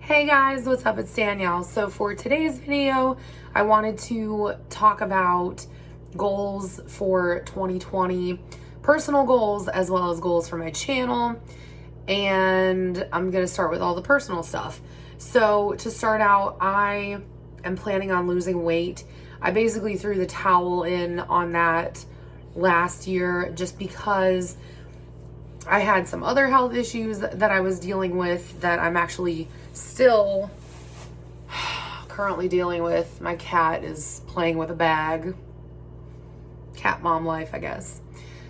Hey guys, what's up? It's Danielle. So for today's video, I wanted to talk about goals for 2020, personal goals as well as goals for my channel. And I'm going to start with all the personal stuff. So to start out, I am planning on losing weight. I basically threw the towel in on that last year just because I had some other health issues that I was dealing with that I'm actually still currently dealing with. My cat is playing with a bag. Cat mom life, I guess.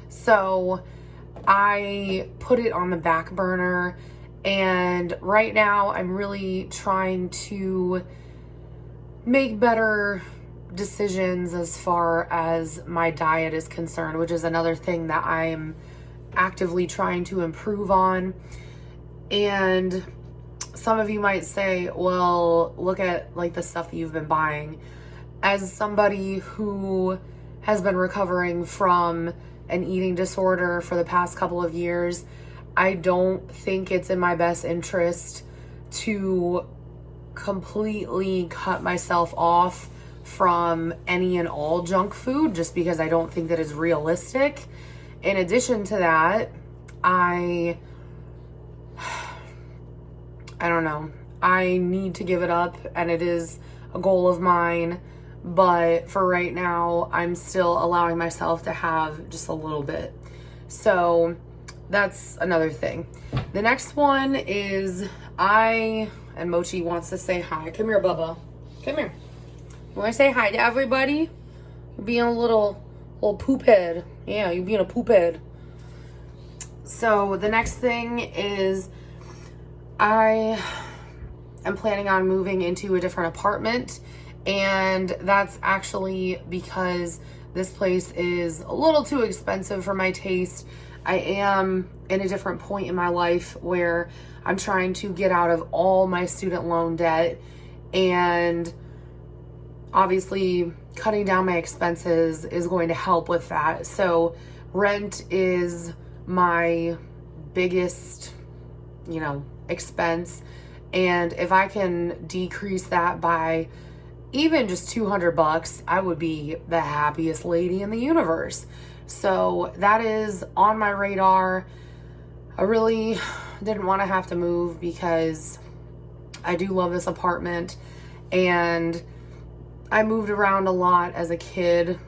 So I put it on the back burner, and right now I'm really trying to make better decisions as far as my diet is concerned, which is another thing that I'm actively trying to improve on. And some of you might say, well, look at like the stuff that you've been buying. As somebody who has been recovering from an eating disorder for the past couple of years, I don't think it's in my best interest to completely cut myself off from any and all junk food just because I don't think that is realistic. In addition to that, I don't know. I need to give it up, and it is a goal of mine. But for right now, I'm still allowing myself to have just a little bit. So that's another thing. The next one is and Mochi wants to say hi. Come here, Bubba. Come here. You want to say hi to everybody? You're being a little poop head. Yeah, you're being a poop head. So the next thing is I am planning on moving into a different apartment, and that's actually because this place is a little too expensive for my taste. I am in a different point in my life where I'm trying to get out of all my student loan debt, and obviously cutting down my expenses is going to help with that. So rent is my biggest, expense. And if I can decrease that by even just $200, I would be the happiest lady in the universe. So that is on my radar. I really didn't want to have to move because I do love this apartment, and I moved around a lot as a kid.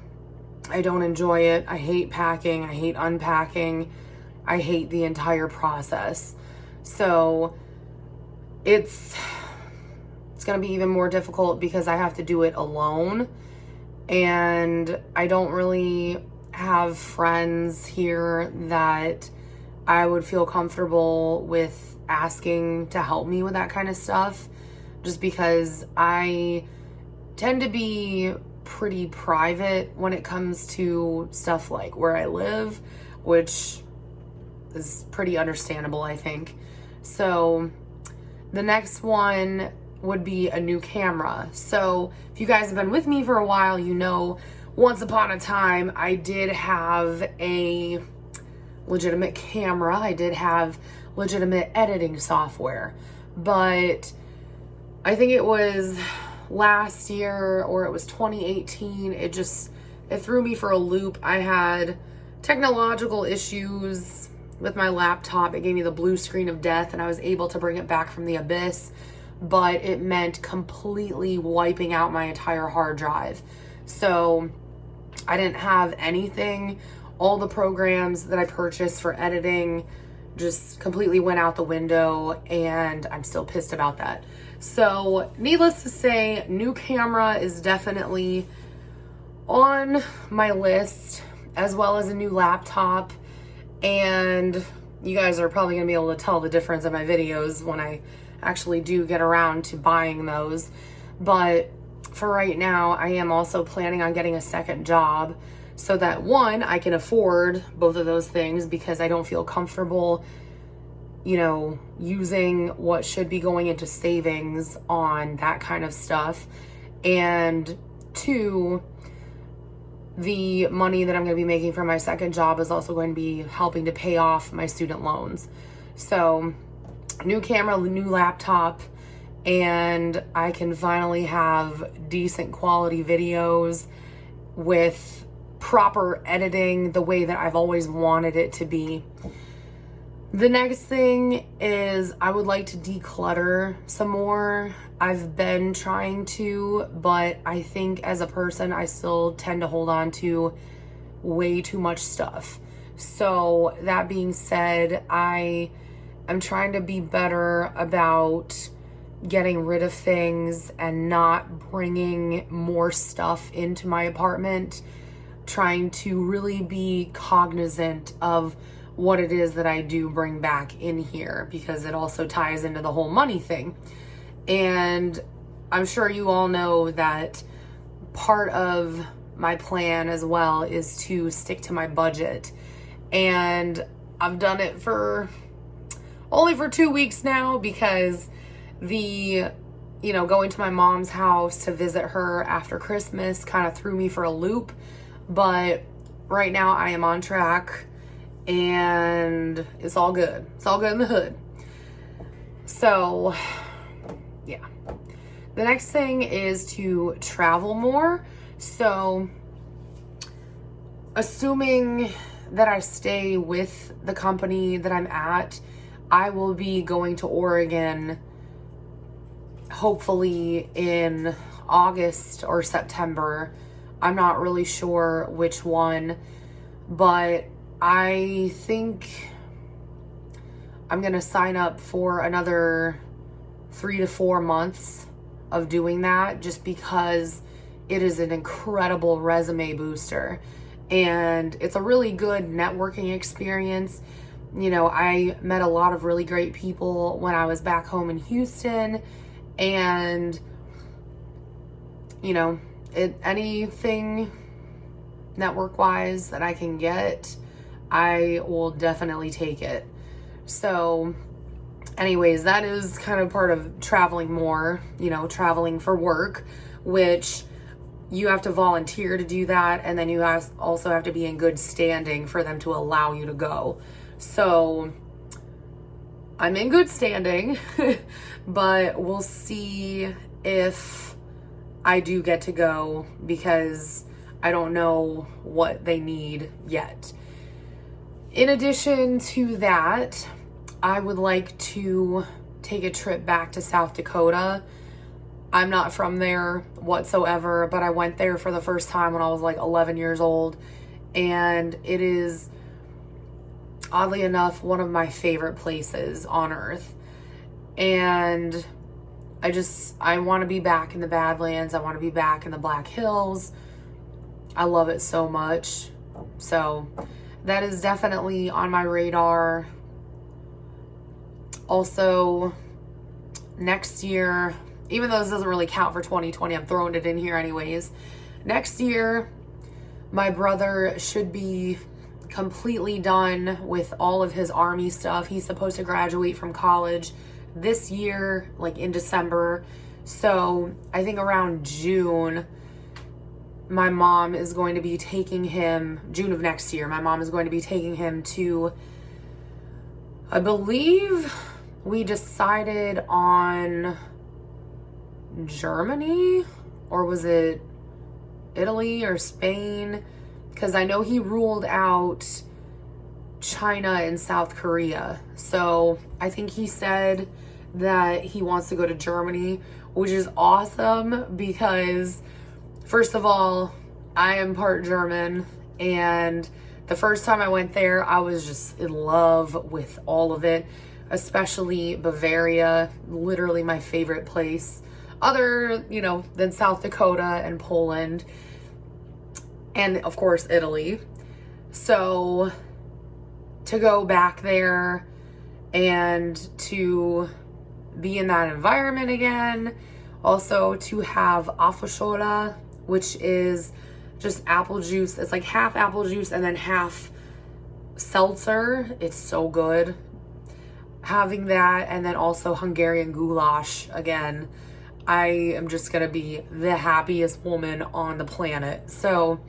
I don't enjoy it. I hate packing. I hate unpacking. I hate the entire process. So it's going to be even more difficult because I have to do it alone. And I don't really have friends here that I would feel comfortable with asking to help me with that kind of stuff, just because I tend to be pretty private when it comes to stuff like where I live, which is pretty understandable, I think. So the next one would be a new camera. So if you guys have been with me for a while, once upon a time I did have a legitimate camera. I did have legitimate editing software, but I think it was last year, or it was 2018, it threw me for a loop. I had technological issues with my laptop. It gave me the blue screen of death, and I was able to bring it back from the abyss, but it meant completely wiping out my entire hard drive. So I didn't have anything. All the programs that I purchased for editing just completely went out the window, and I'm still pissed about that. So needless to say, new camera is definitely on my list, as well as a new laptop. And you guys are probably going to be able to tell the difference in my videos when I actually do get around to buying those. But for right now, I am also planning on getting a second job so that, one, I can afford both of those things, because I don't feel comfortable using what should be going into savings on that kind of stuff. And two, the money that I'm going to be making from my second job is also going to be helping to pay off my student loans. So new camera, new laptop, and I can finally have decent quality videos with proper editing the way that I've always wanted it to be. The next thing is I would like to declutter some more. I've been trying to, but I think as a person, I still tend to hold on to way too much stuff. So that being said, I am trying to be better about getting rid of things and not bringing more stuff into my apartment, trying to really be cognizant of what it is that I do bring back in here, because it also ties into the whole money thing. And I'm sure you all know that part of my plan as well is to stick to my budget. And I've done it for only for 2 weeks now, because going to my mom's house to visit her after Christmas kind of threw me for a loop. But right now I am on track and it's all good. It's all good in the hood. So yeah. The next thing is to travel more. So assuming that I stay with the company that I'm at, I will be going to Oregon hopefully in August or September. I'm not really sure which one, but I think I'm gonna sign up for another 3 to 4 months of doing that, just because it is an incredible resume booster and it's a really good networking experience. I met a lot of really great people when I was back home in Houston, and anything network wise that I can get, I will definitely take it. So anyways, that is kind of part of traveling more, traveling for work, which you have to volunteer to do that. And then you also have to be in good standing for them to allow you to go. So I'm in good standing, but we'll see if I do get to go, because I don't know what they need yet. In addition to that, I would like to take a trip back to South Dakota. I'm not from there whatsoever, but I went there for the first time when I was like 11 years old, and it is, oddly enough, one of my favorite places on earth. And I want to be back in the Badlands. I want to be back in the Black Hills. I love it so much. So that is definitely on my radar. Also, next year, even though this doesn't really count for 2020, I'm throwing it in here anyways. Next year, my brother should be completely done with all of his Army stuff. He's supposed to graduate from college this year, like in December. So I think around June, my mom is going to be taking him, June of next year, my mom is going to be taking him to, I believe we decided on Germany, or was it Italy or Spain? Because I know he ruled out China and South Korea. So I think he said that he wants to go to Germany, which is awesome because, first of all, I am part German, and the first time I went there, I was just in love with all of it, especially Bavaria, literally my favorite place, other, than South Dakota and Poland, and of course, Italy. So to go back there and to be in that environment again, also to have Apfelschorle, which is just apple juice. It's like half apple juice and then half seltzer. It's so good. Having that, and then also Hungarian goulash again. I am just gonna be the happiest woman on the planet. So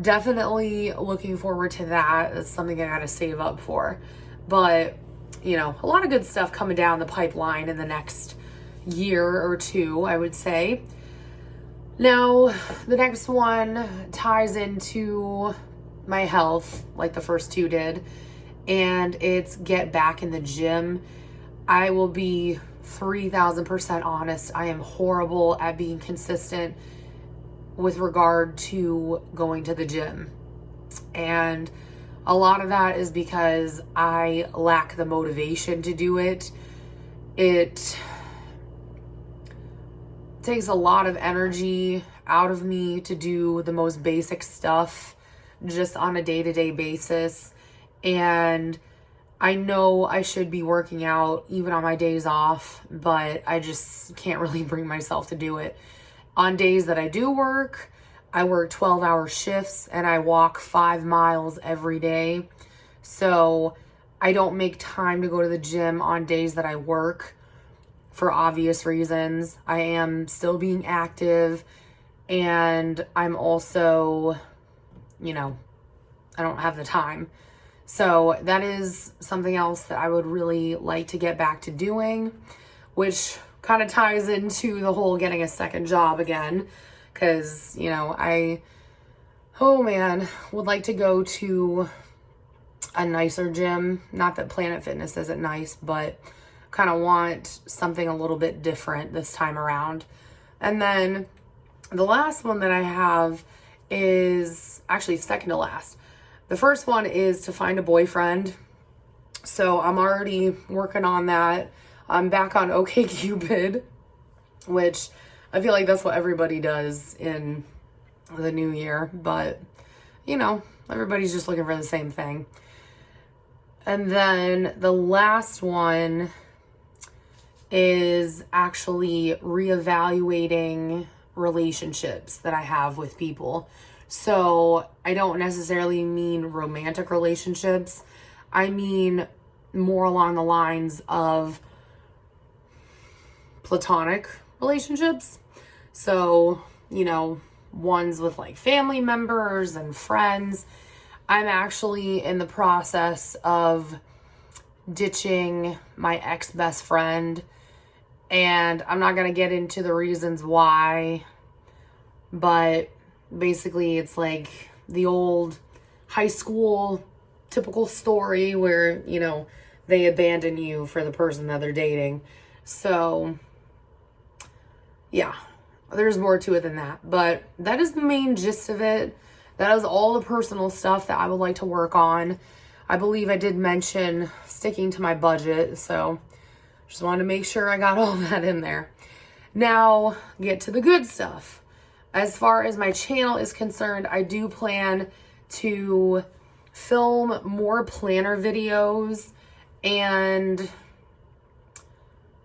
definitely looking forward to that. It's something I gotta save up for. But, a lot of good stuff coming down the pipeline in the next year or two, I would say. Now, the next one ties into my health, like the first two did, and it's get back in the gym. I will be 3,000% honest. I am horrible at being consistent with regard to going to the gym. And a lot of that is because I lack the motivation to do it. It takes a lot of energy out of me to do the most basic stuff just on a day-to-day basis. And I know I should be working out even on my days off, but I just can't really bring myself to do it. On days that I do work, I work 12-hour shifts and I walk 5 miles every day. So I don't make time to go to the gym on days that I work for obvious reasons. I am still being active, and I'm also, I don't have the time. So that is something else that I would really like to get back to doing, which kind of ties into the whole getting a second job again. Because, I would like to go to a nicer gym. Not that Planet Fitness isn't nice, but kind of want something a little bit different this time around. And then the last one that I have is actually second to last. The first one is to find a boyfriend. So I'm already working on that. I'm back on OkCupid, which I feel like that's what everybody does in the new year. But, everybody's just looking for the same thing. And then the last one is actually reevaluating relationships that I have with people. So I don't necessarily mean romantic relationships. I mean more along the lines of platonic relationships. So, ones with like family members and friends. I'm actually in the process of ditching my ex-best friend, and I'm not going to get into the reasons why, but basically it's like the old high school typical story where, they abandon you for the person that they're dating. So yeah, there's more to it than that, but that is the main gist of it. That is all the personal stuff that I would like to work on. I believe I did mention sticking to my budget, so just wanted to make sure I got all that in there. Now, get to the good stuff. As far as my channel is concerned, I do plan to film more planner videos, and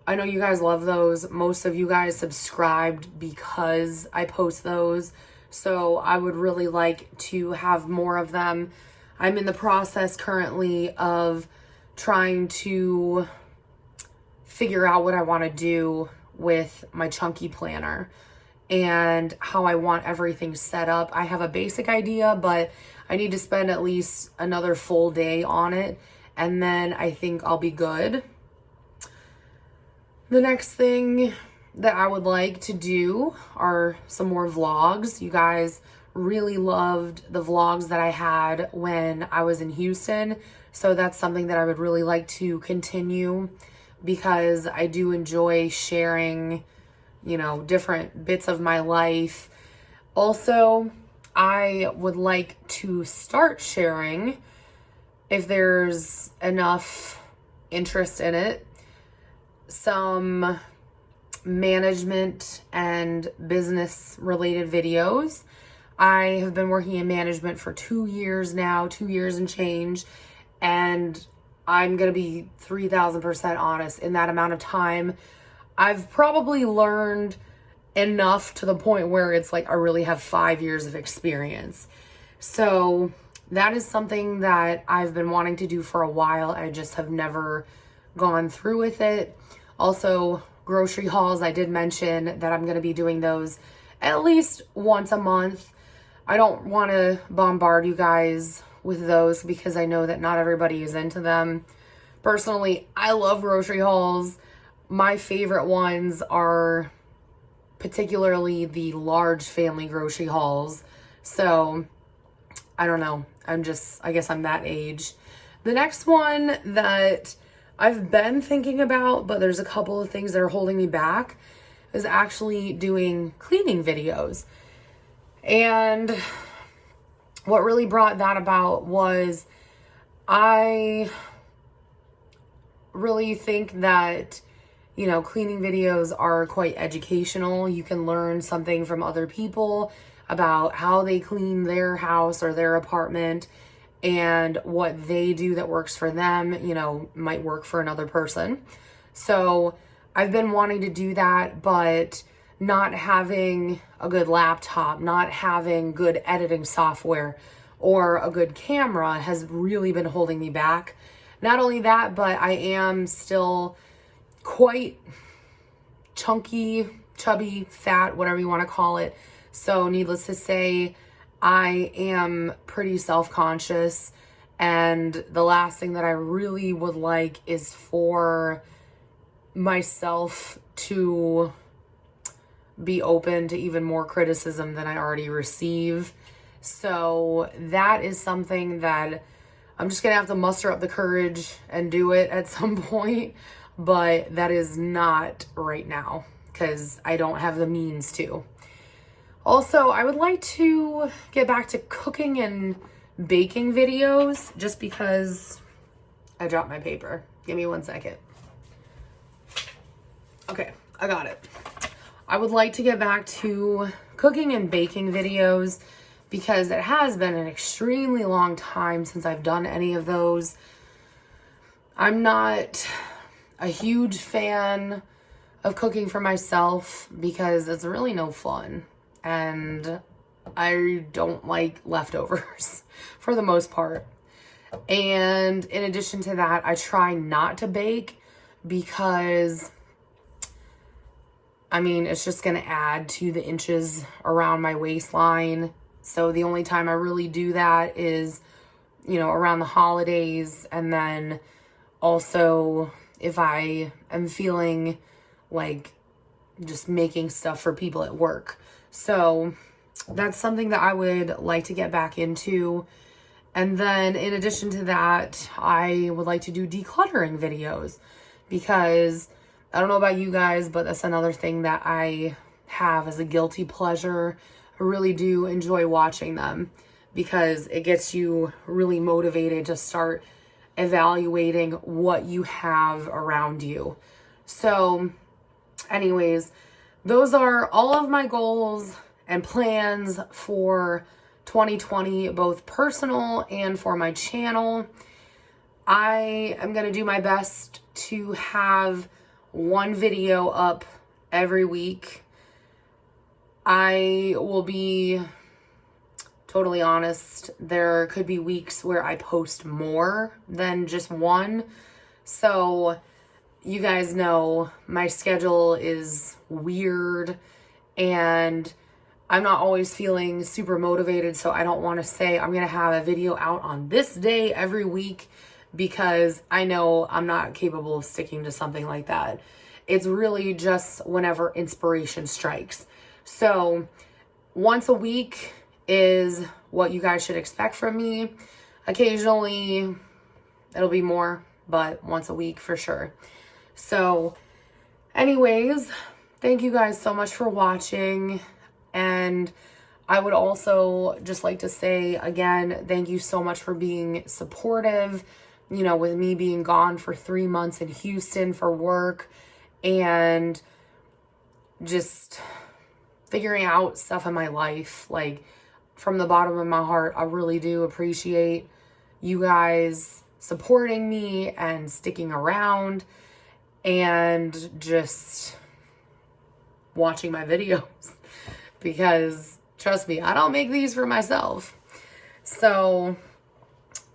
I know you guys love those. Most of you guys subscribed because I post those, so I would really like to have more of them. I'm in the process currently of trying to figure out what I want to do with my chunky planner and how I want everything set up. I have a basic idea, but I need to spend at least another full day on it, and then I think I'll be good. The next thing that I would like to do are some more vlogs. You guys really loved the vlogs that I had when I was in Houston, so that's something that I would really like to continue, because I do enjoy sharing, different bits of my life. Also, I would like to start sharing, if there's enough interest in it, some management and business related videos. I have been working in management for 2 years now, 2 years and change, and I'm going to be 3,000% honest. In that amount of time, I've probably learned enough to the point where it's like I really have 5 years of experience. So that is something that I've been wanting to do for a while. I just have never gone through with it. Also, grocery hauls, I did mention that I'm going to be doing those at least once a month. I don't want to bombard you guys with those because I know that not everybody is into them. Personally, I love grocery hauls, my favorite ones are particularly the large family grocery hauls. So I don't know. I guess I'm that age. The next one that I've been thinking about, but there's a couple of things that are holding me back, is actually doing cleaning videos. And what really brought that about was I really think that, you know, cleaning videos are quite educational. You can learn something from other people about how they clean their house or their apartment, and what they do that works for them, you know, might work for another person. So I've been wanting to do that, but not having a good laptop, not having good editing software or a good camera has really been holding me back. Not only that, but I am still quite chunky, chubby, fat, whatever you want to call it. So needless to say, I am pretty self-conscious, and the last thing that I really would like is for myself to be open to even more criticism than I already receive. So that is something that I'm just gonna have to muster up the courage and do it at some point, but that is not right now because I don't have the means to. Also, I would like to get back to cooking and baking videos, just because I dropped my paper. Give me 1 second. Okay, I got it. I would like to get back to cooking and baking videos because it has been an extremely long time since I've done any of those. I'm not a huge fan of cooking for myself because it's really no fun. And I don't like leftovers for the most part. And in addition to that, I try not to bake because, I mean, it's just going to add to the inches around my waistline. So the only time I really do that is, you know, around the holidays. And then also if I am feeling like just making stuff for people at work. So that's something that I would like to get back into. And then in addition to that, I would like to do decluttering videos because I don't know about you guys, but that's another thing that I have as a guilty pleasure. I really do enjoy watching them because it gets you really motivated to start evaluating what you have around you. So anyways, those are all of my goals and plans for 2020, both personal and for my channel. I am going to do my best to have one video up every week. I will be totally honest, there could be weeks where I post more than just one. So you guys know my schedule is weird and I'm not always feeling super motivated. So I don't want to say I'm going to have a video out on this day every week because I know I'm not capable of sticking to something like that. It's really just whenever inspiration strikes. So once a week is what you guys should expect from me. Occasionally it'll be more, but once a week for sure. So anyways, thank you guys so much for watching. And I would also just like to say again, thank you so much for being supportive, you know, with me being gone for 3 months in Houston for work and just figuring out stuff in my life. Like, from the bottom of my heart, I really do appreciate you guys supporting me and sticking around and just watching my videos because trust me, I don't make these for myself. So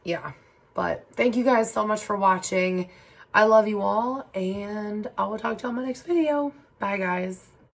yeah, but thank you guys so much for watching. I love you all and I will talk to you on my next video. Bye guys.